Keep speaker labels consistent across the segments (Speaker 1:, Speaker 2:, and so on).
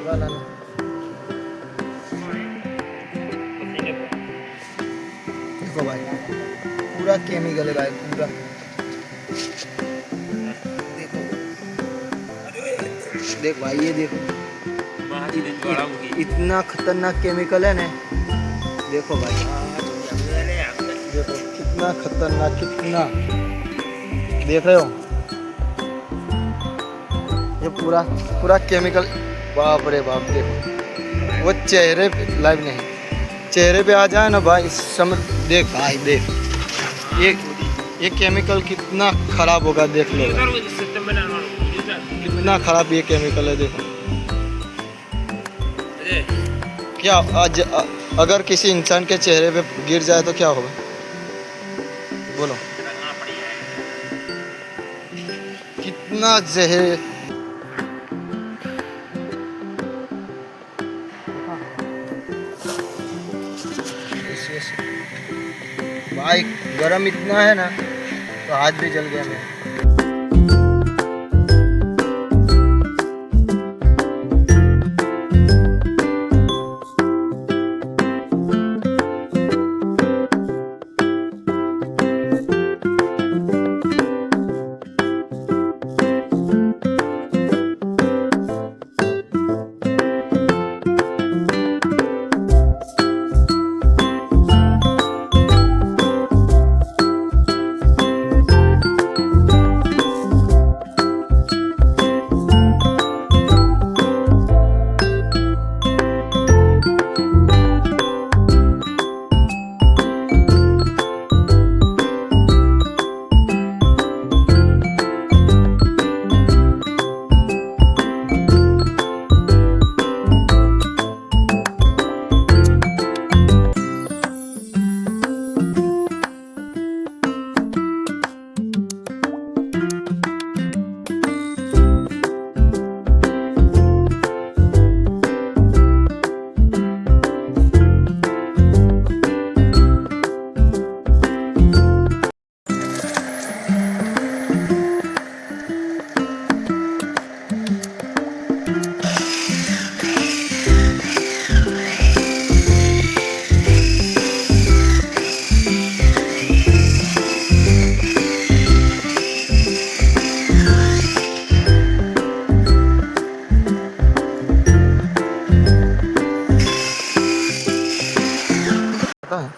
Speaker 1: वाला ना देखो भाई पूरा केमिकल है भाई पूरा। देखो देख भाई ये देखो इतना खतरनाक केमिकल है ना। देखो भाई देखो कितना खतरनाक कितना देख रहे हो ये पूरा पूरा केमिकल। बाप रे बाप देखो वो चेहरे पे लाइव नहीं चेहरे पे आ जाए ना भाई समझ। देख भाई देख ये केमिकल कितना खराब होगा देख लो कितना खराब ये केमिकल है। देखो क्या आज अगर किसी इंसान के चेहरे पे गिर जाए तो क्या होगा बोलो। कितना जहर भाई गरम इतना है ना तो हाथ भी जल गया मेरा।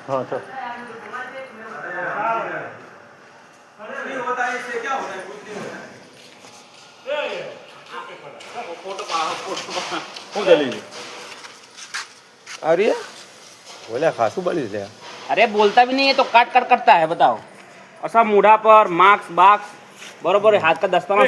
Speaker 1: हाँ तो
Speaker 2: अरे बोला खासू बड़ी ले।
Speaker 3: अरे बोलता भी नहीं है तो काट काट करता है बताओ। और सब मुढ़ा पर मार्क्स बाक्स बरोबर हाथ का दस्ताना